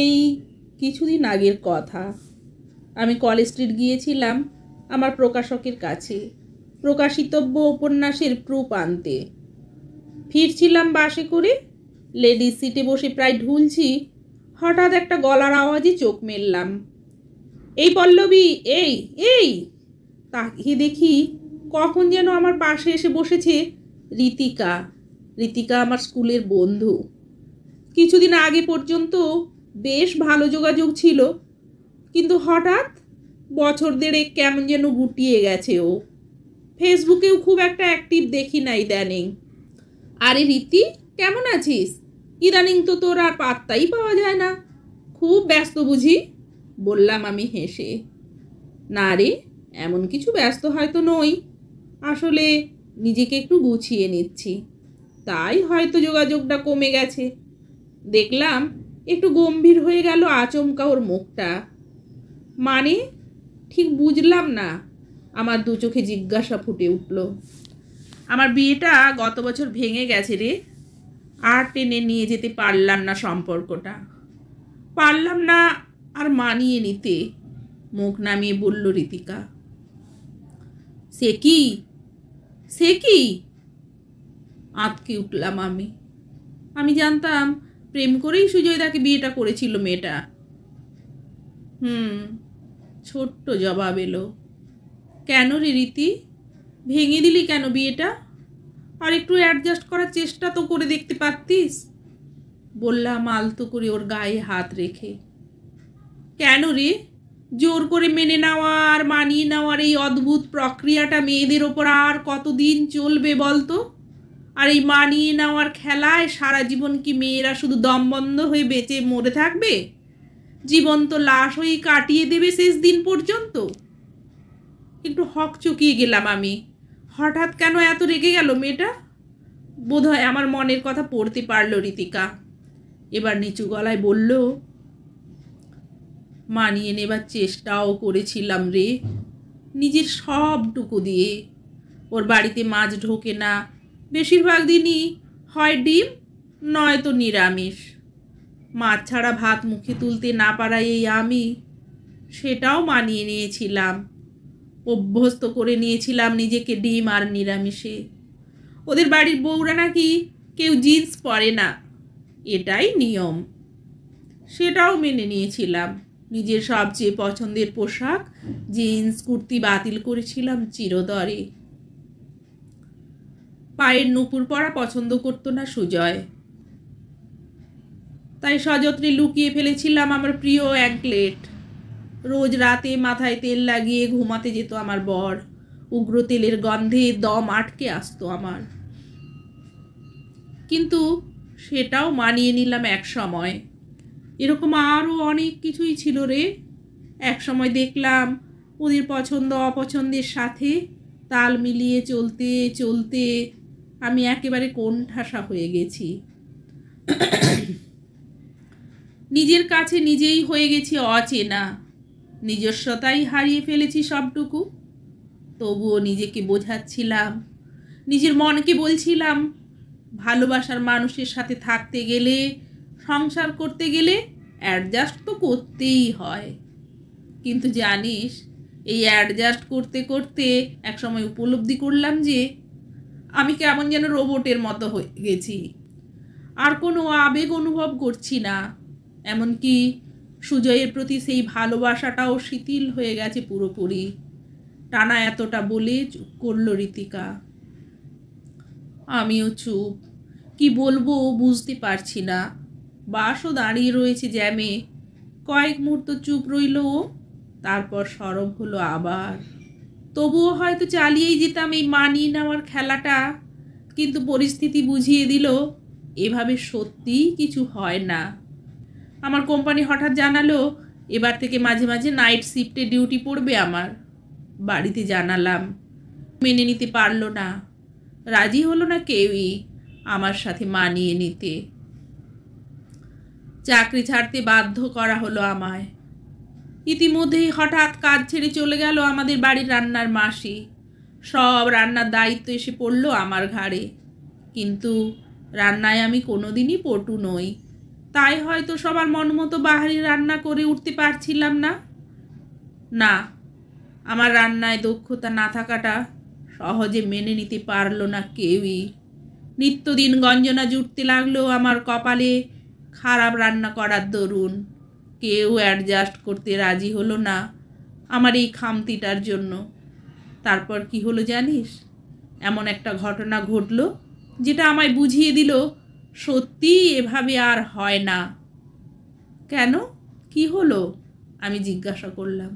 এই কিছুদিন আগের কথা। আমি কলেজ স্ট্রিট গিয়েছিলাম আমার প্রকাশকের কাছে প্রকাশিতব্য উপন্যাসের প্রুফ আনতে। ফিরছিলাম বাসে করে, লেডিস সিটে বসে প্রায় ঢুলছি, হঠাৎ একটা গলার আওয়াজে চোখ মেললাম। এই পল্লবী, এই এই তাকিয়ে দেখি কখন যেন আমার পাশে এসে বসেছে ঋতিকা। ঋতিকা আমার স্কুলের বন্ধু। কিছুদিন আগে পর্যন্ত বেশ ভালো যোগাযোগ ছিল, কিন্তু হঠাৎ বছর দেড়েক কেমন যেন গুটিয়ে গেছে ও। ফেসবুকেও খুব একটা অ্যাক্টিভ দেখি না ইদানিং। আরে রীতি, কেমন আছিস? ইদানিং তো তোর আর পাত্তাই পাওয়া যায় না। খুব ব্যস্ত বুঝি? বললাম আমি হেসে। না রে, এমন কিছু ব্যস্ত হয়তো নই। আসলে নিজেকে একটু গুছিয়ে নিচ্ছি, তাই হয়তো যোগাযোগটা কমে গেছে। দেখলাম একটু গম্ভীর হয়ে গেল আচমকা ওর মুখটা। মানে ঠিক বুঝলাম না। আমার দু চোখে জিজ্ঞাসা ফুটে উঠল। আমার বিয়েটা গত বছর ভেঙে গেছে রে। আর টেনে নিয়ে যেতে পারলাম না সম্পর্কটা। পারলাম না আর মানিয়ে নিতে, মুখ নামিয়ে বলল ঋতিকা। সে কি, সে কি? আঁতকে উঠলাম আমি। আমি জানতাম প্রেম করেই সুজয়দাকে বিয়েটা করেছিল মেয়েটা। ছোট্ট জবাব এলো। কেন রে রীতি, ভেঙে দিলি কেন বিয়েটা? আর একটু অ্যাডজাস্ট করার চেষ্টা তো করে দেখতে পারতিস, বললাম আলতো করে ওর গায়ে হাত রেখে। কেন রে, জোর করে মেনে নেওয়া আর মানিয়ে নেওয়ার এই অদ্ভুত প্রক্রিয়াটা মেয়েদের ওপর আর কতদিন চলবে বলতো? আর এই মানিয়ে নেওয়ার খেলায় সারা জীবন কি মেয়েরা শুধু দম বন্ধ হয়ে বেঁচে মরে থাকবে? জীবন্ত লাশ হয়েই কাটিয়ে দেবে শেষ দিন পর্যন্ত? একটু হকচকিয়ে গেলাম আমি। হঠাৎ কেন এত রেগে গেল মেয়েটা? বোধহয় আমার মনের কথা পড়তে পারলো ঋতিকা। এবার নিচু গলায় বলল, মানিয়ে নেবার চেষ্টাও করেছিলাম রে, নিজের সবটুকু দিয়ে। ওর বাড়িতে মাছ ঢোকে না, বেশিরভাগ দিনই হয় ডিম নয়তো নিরামিষ। মাছ ছাড়া ভাত মুখে তুলতে না পারাই এই আমি, সেটাও মানিয়ে নিয়েছিলাম। অভ্যস্ত করে নিয়েছিলাম নিজেকে ডিম আর নিরামিষে। ওদের বাড়ির বউরা নাকি কেউ জিন্স পরে না, এটাই নিয়ম। সেটাও মেনে নিয়েছিলাম। নিজের সবচেয়ে পছন্দের পোশাক জিন্স কুর্তি বাতিল করেছিলাম চিরতরে। পায়ের নুপুর পরা পছন্দ করতো না সুজয়, তাই সযত্নে লুকিয়ে ফেলেছিলাম আমার প্রিয় অ্যাঙ্কলেট। রোজ রাতে মাথায় তেল লাগিয়ে ঘুমাতে যেত আমার বর। উগ্র তেলের গন্ধে দম আটকে আসতো আমার। কিন্তু সেটাও মানিয়ে নিলাম এক সময়। এরকম আরও অনেক কিছুই ছিল রে। এক সময় দেখলাম ওদের পছন্দ অপছন্দের সাথে তাল মিলিয়ে চলতে চলতে আমি একেবারে কোণঠাসা হয়ে গেছি। নিজের কাছে নিজেই হয়ে গেছি অচেনা। নিজস্বতাই হারিয়ে ফেলেছি সবটুকু। তবুও নিজেকে বোঝাচ্ছিলাম, নিজের মনকে বলছিলাম, ভালোবাসার মানুষের সাথে থাকতে গেলে, সংসার করতে গেলে অ্যাডজাস্ট তো করতেই হয়। কিন্তু জানিস, এই অ্যাডজাস্ট করতে করতে একসময় উপলব্ধি করলাম যে আমি কেমন যেন রোবটের মতো হয়ে গেছি। আর কোনো আবেগ অনুভব করছি না। এমনকি সুজয়ের প্রতি সেই ভালোবাসাটাও শিথিল হয়ে গেছে পুরোপুরি। টানা এতটা বলে চুপ করল ঋতিকা। আমিও চুপ। কি বলবো বুঝতে পারছি না। বাসও দাঁড়িয়ে রয়েছে জ্যামে। কয়েক মুহূর্ত চুপ রইল ও, তারপর সরব হলো আবার। তবুও হয়তো চালিয়েই যেতাম এই মানিয়ে নেওয়ার খেলাটা, কিন্তু পরিস্থিতি বুঝিয়ে দিল এভাবে সত্যিই কিছু হয় না। আমার কোম্পানি হঠাৎ জানালো এবার থেকে মাঝে মাঝে নাইট শিফটে ডিউটি পড়বে আমার। বাড়িতে জানালাম, মেনে নিতে পারলো না। রাজি হলো না কেউই আমার সাথে মানিয়ে নিতে। চাকরি ছাড়তে বাধ্য করা হলো আমায়। ইতিমধ্যেই হঠাৎ কাজ ছেড়ে চলে গেল আমাদের বাড়ির রান্নার মাসি। সব রান্নার দায়িত্ব এসে পড়লো আমার ঘাড়ে। কিন্তু রান্নায় আমি কোনোদিনই পটু নই। তাই হয়তো সবার মন মতো বাহারি রান্না করে উঠতে পারছিলাম না। না, আমার রান্নায় দক্ষতা না থাকাটা সহজে মেনে নিতে পারলো না কেউই। নিত্যদিন গঞ্জনা জুটতে লাগলো আমার কপালে খারাপ রান্না করার দরুন। কেউ অ্যাডজাস্ট করতে রাজি হলো না আমার এই খামতিটার জন্য। তারপর কি হলো জানিস? এমন একটা ঘটনা ঘটলো যেটা আমায় বুঝিয়ে দিল সত্যি এভাবে আর হয় না। কেন, কি হলো? আমি জিজ্ঞাসা করলাম।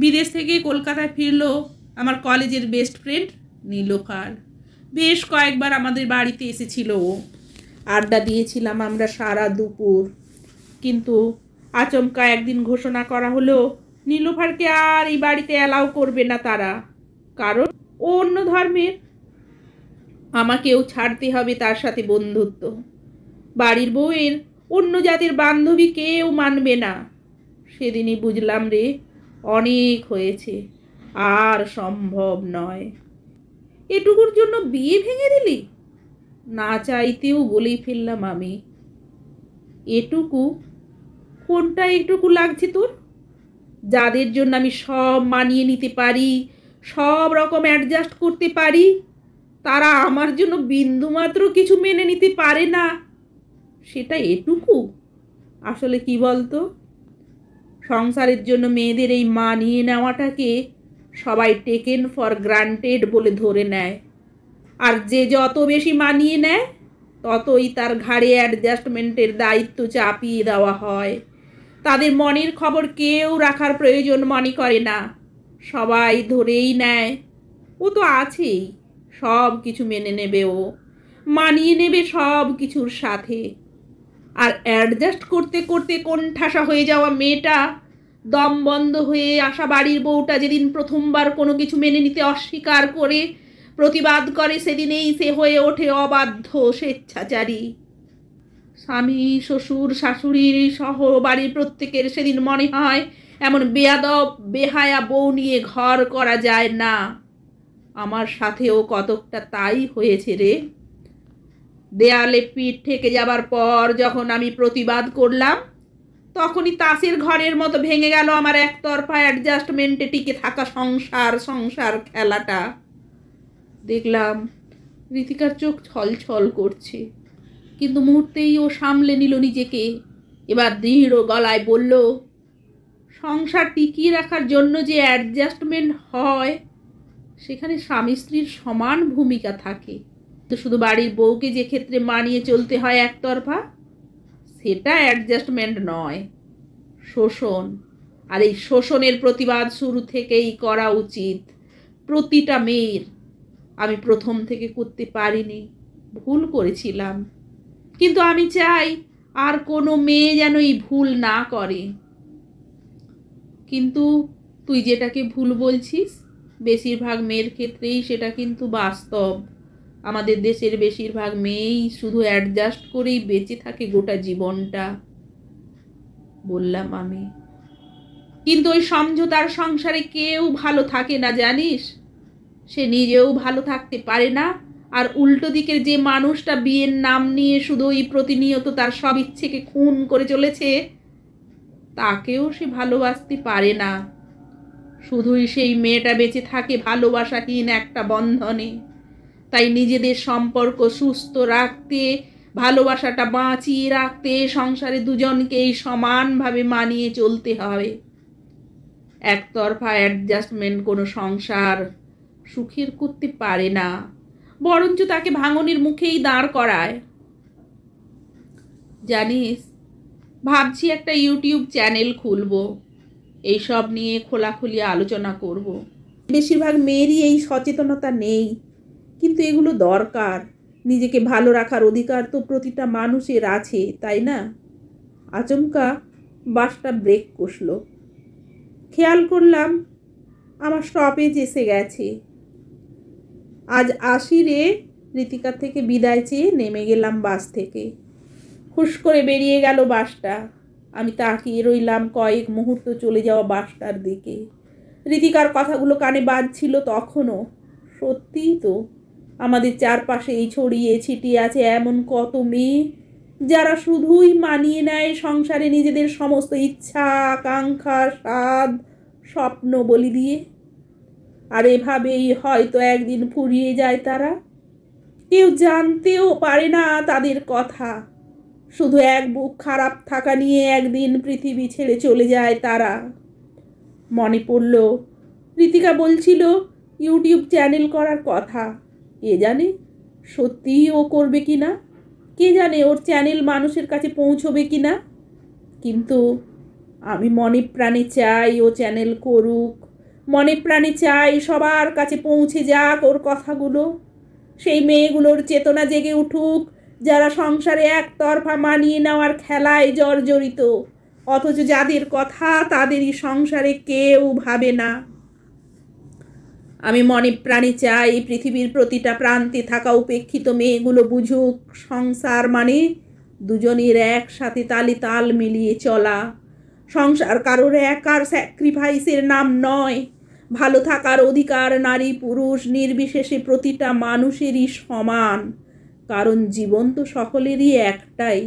বিদেশ থেকে কলকাতায় ফিরলো আমার কলেজের বেস্ট ফ্রেন্ড নীলোফার। বেশ কয়েকবার আমাদের বাড়িতে এসেছিল ও। আড্ডা দিয়েছিলাম আমরা সারা দুপুর। কিন্তু আচমকা একদিন ঘোষণা করা হলো নীলোফারকে আর এই বাড়িতে অ্যালাউ করবে না তারা, কারণ ও অন্য ধর্মের। আমাকেও ছাড়তে হবে তার সাথে বন্ধুত্ব। বাড়ির বউয়ের অন্য জাতির বান্ধবী কেউ মানবে না। সেদিনই বুঝলাম রে, অনেক হয়েছে, আর সম্ভব নয়। এটুকুর জন্য বিয়ে ভেঙে দিলি? না চাইতেও বলেই ফেললাম আমি। এটুকু? কোনটা এটুকু লাগছে তোর? যাদের জন্য আমি সব মানিয়ে নিতে পারি, সব রকম অ্যাডজাস্ট করতে পারি, তারা আমার জন্য বিন্দুমাত্র কিছু মেনে নিতে পারে না, সেটা এটুকু? আসলে কি বলতো, সংসারের জন্য মেয়েদের এই মানিয়ে নেওয়াটাকে সবাই টেকেন ফর গ্রান্টেড বলে ধরে নেয়। আর যে যত বেশি মানিয়ে নেয় ততই তার ঘাড়ে অ্যাডজাস্টমেন্টের দায়িত্ব চাপিয়ে দেওয়া হয়। তাদের মনের খবর কেউ রাখার প্রয়োজন মনে করে না, সবাই ধরেই নেয় ও তো আছেই, সব কিছু মেনে নেবে, ও মানিয়ে নেবে সব কিছুর সাথে। আর অ্যাডজাস্ট করতে করতে কোণঠাসা হয়ে যাওয়া মেয়েটা, দম বন্ধ হয়ে আসা বাড়ির বউটা যেদিন প্রথমবার কোনো কিছু মেনে নিতে অস্বীকার করে প্রতিবাদ করে, সেদিনেই সে হয়ে ওঠে অবাধ্য স্বেচ্ছাচারী। স্বামী, শ্বশুর, শাশুড়ি সহ বাড়ির প্রত্যেকের সেদিন মনে হয় এমন বেয়াদব বেহায়া বউ নিয়ে ঘর করা যায় না। আমার সাথেও কতকটা তাই হয়েছে রে। দেয়ালে পিঠ ঠেকে যাবার পর যখন আমি প্রতিবাদ করলাম, তখনই তাসের ঘরের মতো ভেঙে গেল আমার একতরফা অ্যাডজাস্টমেন্টে টিকে থাকা সংসার খেলাটা। দেখলাম ঋতিকার চোখ ছলছল করছে, কিন্তু মুহূর্তেই ও সামলে নিল নিজেকে। এবার দৃঢ় গলায় বলল, সংসার টিকিয়ে রাখার জন্য যে অ্যাডজাস্টমেন্ট হয়, সেখানে স্বামী স্ত্রীর সমান ভূমিকা থাকে। তো শুধু বাড়ির বউকে যে ক্ষেত্রে মানিয়ে চলতে হয় একতরফা, সেটা অ্যাডজাস্টমেন্ট নয়, শোষণ। আর এই শোষণের প্রতিবাদ শুরু থেকেই করা উচিত প্রতিটা মেয়ের। আমি প্রথম থেকে করতে পারিনি, ভুল করেছিলাম, কিন্তু আমি চাই আর কোনো মেয়ে যেন এই ভুল না করে। কিন্তু তুই যেটাকে ভুল বলছিস, বেশিরভাগ মেয়ের ক্ষেত্রেই সেটা কিন্তু বাস্তব। আমাদের দেশের বেশিরভাগ মেয়েই শুধু অ্যাডজাস্ট করেই বেঁচে থাকে গোটা জীবনটা, বললাম আমি। কিন্তু ওই সমঝোতার সংসারে কেউ ভালো থাকে না জানিস। সে নিজেও ভালো থাকতে পারে না, আর উল্টো দিকের যে মানুষটা বিয়ের নাম নিয়ে শুধুই প্রতিনিয়ত তার সব ইচ্ছেকে খুন করে চলেছে, তাকেও সে ভালোবাসতে পারে না। শুধুই সেই মেয়েটা বেঁচে থাকে ভালোবাসাহীন একটা বন্ধনে। তাই নিজেদের সম্পর্ক সুস্থ রাখতে, ভালোবাসাটা বাঁচিয়ে রাখতে সংসারে দুজনকেই সমানভাবে মানিয়ে চলতে হবে। একতরফা অ্যাডজাস্টমেন্ট কোনো সংসার সুখের করতে পারে না, বরঞ্চ তাকে ভাঙনের মুখেই দাঁড় করায়। জানিস, ভাবছি একটা ইউটিউব চ্যানেল খুলবো, এইসব নিয়ে খোলাখুলি আলোচনা করব। বেশিরভাগ মেয়েরই এই সচেতনতা নেই, কিন্তু এগুলো দরকার। নিজেকে ভালো রাখার অধিকার তো প্রতিটা মানুষের আছে, তাই না? আচমকা বাসটা ব্রেক কষলো। খেয়াল করলাম আমার স্টপেজ এসে গেছে। আজ আসি রে, ঋতিকার থেকে বিদায় চেয়ে নেমে গেলাম বাস থেকে। হুশ করে বেরিয়ে গেল বাসটা। আমি তাকিয়ে রইলাম কয়েক মুহূর্ত চলে যাওয়া বাসটার দিকে। ঋতিকার কথাগুলো কানে বাজছিল তখনও। সত্যিই তো, আমাদের চারপাশে এই ছড়িয়ে ছিটিয়ে আছে এমন কত মেয়ে যারা শুধুই মানিয়ে নেয় সংসারে নিজেদের সমস্ত ইচ্ছা আকাঙ্ক্ষা স্বাদ স্বপ্ন বলি দিয়ে। আর এভাবেই হয়তো একদিন ফুরিয়ে যায় তারা। কেউ জানতেও পারে না তাদের কথা। শুধু এক বুক খারাপ থাকা নিয়ে একদিন পৃথিবী ছেড়ে চলে যায় তারা। মনে পড়ল ঋতিকা বলছিল ইউটিউব চ্যানেল করার কথা। কে জানে সত্যিই ও করবে কি না, কে জানে ওর চ্যানেল মানুষের কাছে পৌঁছবে কি না। কিন্তু আমি মনে প্রাণে চাই ও চ্যানেল করুক, মনে প্রাণে চাই সবার কাছে পৌঁছে যাক ওর কথাগুলো। সেই মেয়েগুলোর চেতনা জেগে উঠুক যারা সংসারে একতরফা মানিয়ে নেওয়ার খেলায় জর্জরিত, অথচ যাদের কথা তাদেরই সংসারে কেউ ভাবে না। আমি মনে প্রাণে চাই পৃথিবীর প্রতিটা প্রান্তে থাকা উপেক্ষিত মেয়েগুলো বুঝুক সংসার মানে দুজনের একসাথে তালে তাল মিলিয়ে চলা। সংসার কারোর একার স্যাক্রিফাইসের নাম নয়। ভালো থাকার অধিকার নারী পুরুষ নির্বিশেষে প্রতিটা মানুষেরই সমান, কারণ জীবন তো সকলেরই একটাই।